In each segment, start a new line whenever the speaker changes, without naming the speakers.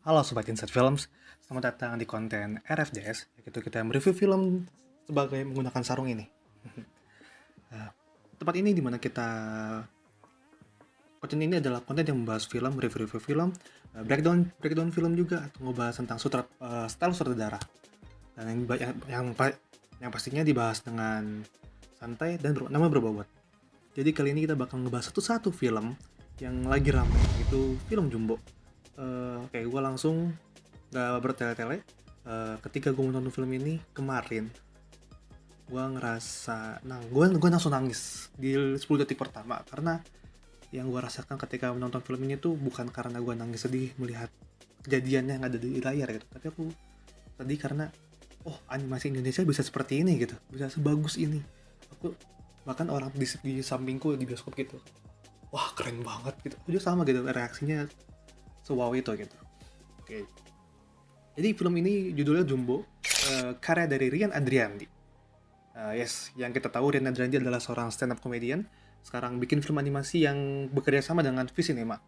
Halo Sobat Insert Films, selamat datang di konten RFDS, yaitu kita mereview film sebagai menggunakan sarung ini. Nah, tempat ini dimana konten ini adalah konten yang membahas film, review-review film, breakdown film juga, atau ngebahas tentang style sutradara. Dan yang pastinya dibahas dengan santai dan nama berbobot. Jadi kali ini kita bakal ngebahas satu-satu film yang lagi ramai, itu film Jumbo. Oke, gue langsung gak bertele-tele. Ketika gue menonton film ini kemarin, gue langsung nangis di 10 detik pertama, karena yang gue rasakan ketika menonton film ini tuh bukan karena gue nangis sedih melihat kejadian yang ada di layar gitu, tapi aku sedih karena animasi Indonesia bisa seperti ini gitu, bisa sebagus ini. Aku bahkan orang di sampingku di bioskop gitu, wah keren banget gitu, dia sama gitu reaksinya, sewow itu gitu. Oke. Jadi film ini judulnya Jumbo, karya dari Rian Adriandi. Yang kita tahu Rian Adriandi adalah seorang stand up comedian. Sekarang bikin film animasi yang bekerja sama dengan Visinema.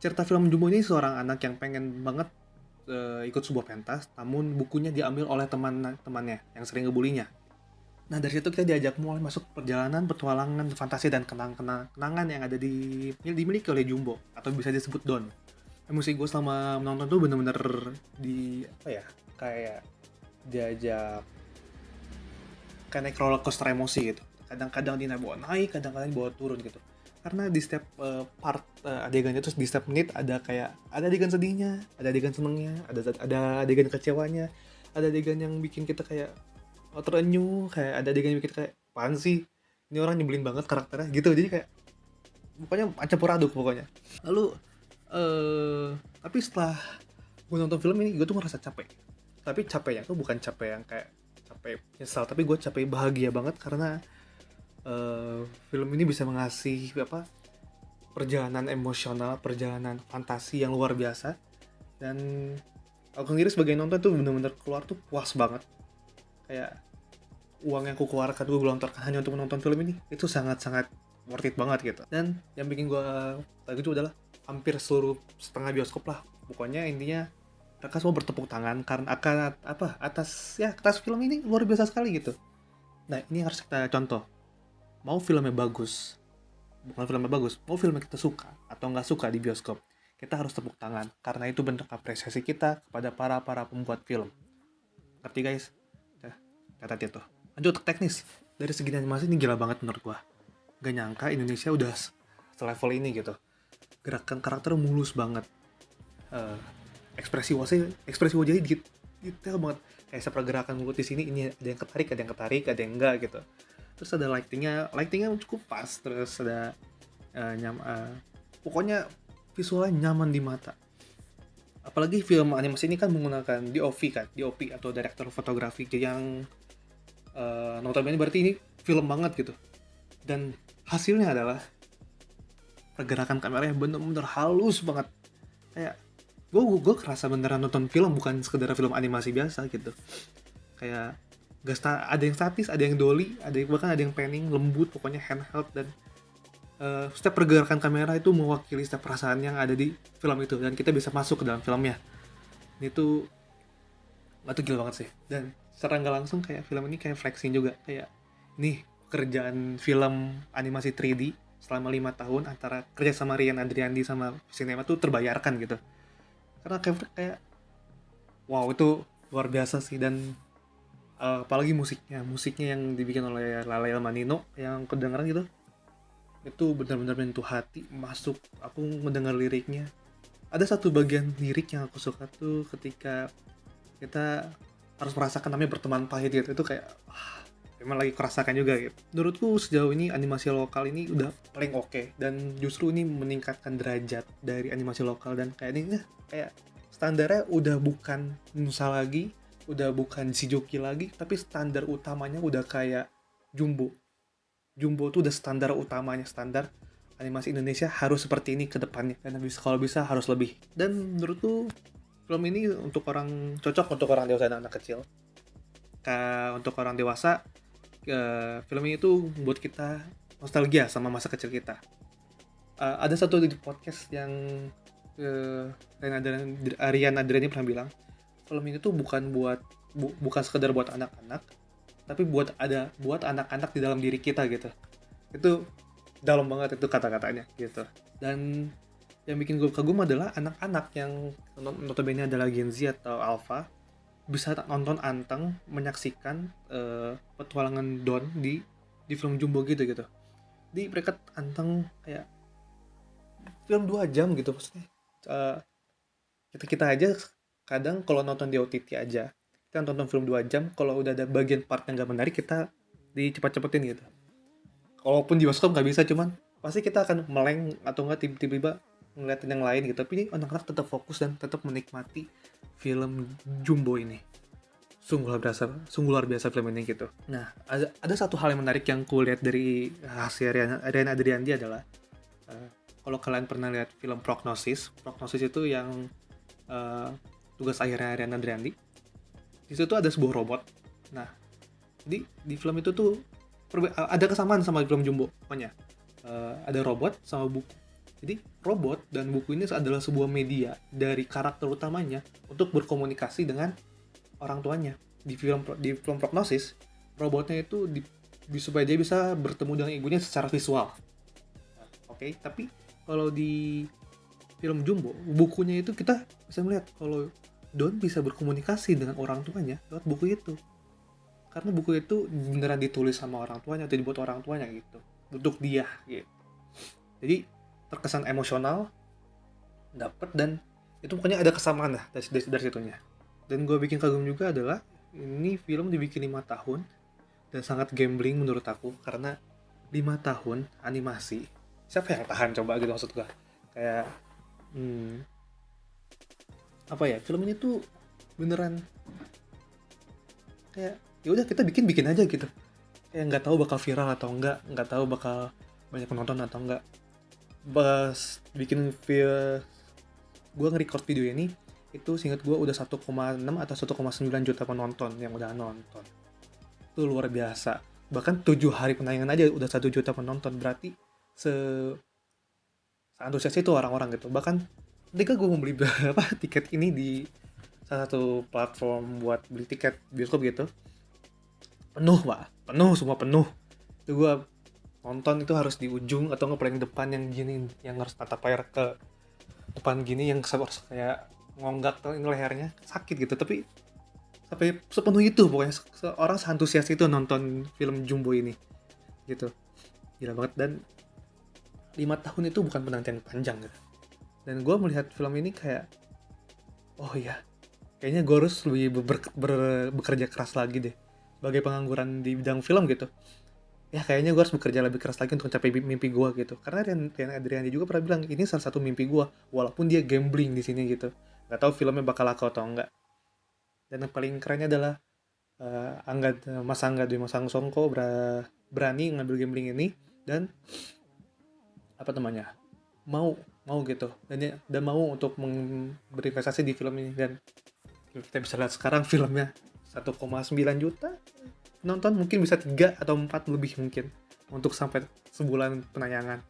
Cerita film Jumbo ini seorang anak yang pengen banget ikut sebuah pentas, namun bukunya diambil oleh teman-temannya yang sering ngebulinya. Nah, dari situ kita diajak mulai masuk perjalanan, petualangan, fantasi, dan kenangan yang ada dimiliki oleh Jumbo, atau bisa disebut Don. Emosi gue selama menonton tuh bener-bener kayak diajak kayak naik roller coaster emosi gitu. Kadang-kadang dia bawa naik, kadang-kadang dibawa turun gitu. Karena di setiap adegannya, terus di setiap menit ada adegan sedihnya, ada adegan senengnya, ada adegan kecewanya, ada adegan yang bikin kita kayak terenyuh, kayak ada adegan yang bikin kita kayak apaan sih, ini orang nyebelin banget karakternya gitu. Jadi kayak pokoknya campur aduk pokoknya. Lalu tapi setelah gue nonton film ini, gue tuh ngerasa capek. Tapi capeknya tuh bukan capek yang kayak capek nyesal, tapi gue capek bahagia banget karena film ini bisa mengasih perjalanan emosional, perjalanan fantasi yang luar biasa. Dan aku sendiri sebagai nonton tuh bener-bener keluar tuh puas banget. Kayak uang yang aku keluarkan, gue gelontorkan hanya untuk menonton film ini, itu sangat-sangat worth it banget gitu. Dan yang bikin gue lagi itu adalah hampir seluruh setengah bioskop lah, pokoknya intinya mereka semua bertepuk tangan karena atas film ini luar biasa sekali gitu. Nah, ini harus kita contoh. Mau filmnya bagus, mau filmnya kita suka atau nggak suka di bioskop, kita harus tepuk tangan karena itu bentuk apresiasi kita kepada para pembuat film. Ngerti guys? Kata dia tuh. Lanjut ke teknis. Dari segi animasi ini gila banget menurut gua. Gak nyangka Indonesia udah selevel ini gitu. Gerakan karakter mulus banget. Eh, ekspresi wajahnya detail banget. Kayak pergerakan mulut di sini, ini ada yang ketarik, ada yang enggak gitu. Terus ada lightingnya cukup pas. Terus ada pokoknya visualnya nyaman di mata. Apalagi film animasi ini kan menggunakan DOP atau director fotografi yang notabene berarti ini film banget gitu. Dan hasilnya adalah pergerakan kameranya bener-bener halus banget. Kayak gue kerasa beneran nonton film, bukan sekedar film animasi biasa gitu. Kayak ada yang statis, ada yang dolly, bahkan ada yang panning lembut, pokoknya handheld. Dan setiap pergerakan kamera itu mewakili setiap perasaan yang ada di film itu, dan kita bisa masuk ke dalam filmnya. Ini tuh gila banget sih. Dan secara nggak langsung kayak film ini kayak flexing juga, kayak nih kerjaan film animasi 3D selama 5 tahun antara kerja sama Rian Adriandi sama Cinema tuh terbayarkan gitu. Karena kayak wow, itu luar biasa sih. Dan apalagi musiknya yang dibikin oleh Lale Manino yang kedengeran gitu, itu benar-benar menyentuh hati. Aku mendengar liriknya, ada satu bagian lirik yang aku suka tuh ketika kita harus merasakan namanya berteman pahit gitu. Itu kayak emang lagi kerasakan juga gitu. Menurutku sejauh ini animasi lokal ini udah paling oke, dan justru ini meningkatkan derajat dari animasi lokal. Dan kayak ini kayak standarnya udah bukan Nusa lagi, udah bukan Shijuki lagi, tapi standar utamanya udah kayak Jumbo. Jumbo tuh udah standar utamanya, standar animasi Indonesia harus seperti ini ke depannya, dan kalau bisa harus lebih. Dan menurutku film ini cocok untuk orang dewasa dan anak kecil. Untuk orang dewasa, film ini tuh buat kita nostalgia sama masa kecil kita. Ada satu di podcast yang Rian Adriani pernah bilang film ini tuh bukan sekedar buat anak-anak, tapi buat anak-anak di dalam diri kita gitu. Itu dalam banget itu kata-katanya gitu. Dan yang bikin gue kagum adalah anak-anak yang notabene adalah Gen Z atau Alpha bisa nonton anteng menyaksikan petualangan Don di film Jumbo gitu gitu. Di mereka anteng kayak film 2 jam gitu maksudnya. Eh, kita aja kadang kalau nonton di OTT aja kita nonton film 2 jam, kalau udah ada bagian part yang gak menarik kita dicepat-cepetin gitu. Walaupun di bioskop nggak bisa, cuman pasti kita akan meleng atau nggak tiba-tiba ngeliatin yang lain gitu. Tapi ini anak-anak tetap fokus dan tetap menikmati film Jumbo ini. Sungguh luar biasa film ini gitu. Nah, ada satu hal yang menarik yang ku lihat dari hasil Rian Adriandi adalah kalau kalian pernah lihat film Prognosis itu yang tugas akhirnya Rian Adriandi. Di situ ada sebuah robot. Nah, di film itu tuh ada kesamaan sama film Jumbo. Pokoknya ada robot sama buku. Jadi robot dan buku ini adalah sebuah media dari karakter utamanya untuk berkomunikasi dengan orang tuanya. Di film Prognosis, robotnya itu supaya dia bisa bertemu dengan ibunya secara visual. Oke, tapi kalau di film Jumbo, bukunya itu kita bisa melihat kalau Don bisa berkomunikasi dengan orang tuanya lewat buku itu. Karena buku itu beneran ditulis sama orang tuanya atau dibuat orang tuanya gitu. Untuk dia gitu. Jadi terkesan emosional, dapet, dan itu pokoknya ada kesamaan lah dari situnya. Dan gue bikin kagum juga adalah ini film dibikin 5 tahun dan sangat gambling menurut aku, karena 5 tahun animasi siapa yang tahan coba gitu maksud gue. Kayak apa ya, film ini tuh beneran kayak ya udah kita bikin aja gitu. Kayak nggak tahu bakal viral atau nggak tahu bakal banyak penonton atau enggak. Pas bikin gue nge-record video ini itu seingat gue udah 1,6 atau 1,9 juta penonton yang udah nonton. Itu luar biasa. Bahkan 7 hari penayangan aja udah 1 juta penonton. Berarti antusias itu orang-orang gitu. Bahkan ketika gue mau beli tiket ini di salah satu platform buat beli tiket bioskop gitu, semua penuh. Itu gue nonton itu harus di ujung atau nggak paling depan yang gini, yang harus tatap layar ke depan gini, yang harus kayak ngonggak lehernya sakit gitu. Tapi sampai sepenuh itu pokoknya orang seantusias itu nonton film Jumbo ini gitu. Gila banget. Dan 5 tahun itu bukan penantian panjang gitu. Dan gue melihat film ini kayak oh iya, kayaknya gue harus lebih bekerja keras lagi deh sebagai pengangguran di bidang film gitu. Ya kayaknya gue harus bekerja lebih keras lagi untuk mencapai mimpi gue gitu. Karena Rian Adriani juga pernah bilang ini salah satu mimpi gue, walaupun dia gambling di sini gitu. Gak tahu filmnya bakal laku atau enggak. Dan yang paling kerennya adalah Mas Angga Dwi Mas Songko berani ngambil gambling ini dan apa namanya, mau gitu, dan mau untuk berinvestasi di film ini. Dan kita bisa lihat sekarang filmnya 1,9 juta nonton, mungkin bisa 3 atau 4 lebih mungkin untuk sampai sebulan penayangan.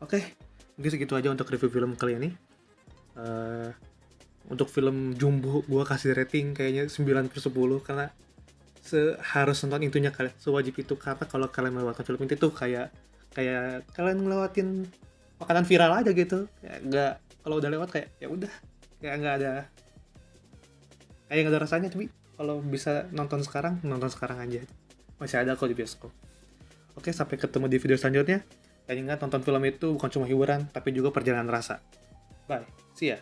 Oke, mungkin segitu aja untuk review film kali ini. Untuk film Jumbo gue kasih rating kayaknya 9/10 karena harus nonton intinya kalian, sewajib itu. Karena kalau kalian melewatkan film ini tuh kayak kalian ngelewatin makanan viral aja gitu. Kayak nggak, kalau udah lewat kayak ya udah, kayak nggak ada rasanya. Tapi kalau bisa nonton sekarang aja, masih ada kok di bioskop. Oke, sampai ketemu di video selanjutnya. Dan ingat, nonton film itu bukan cuma hiburan tapi juga perjalanan rasa. Bye, see ya.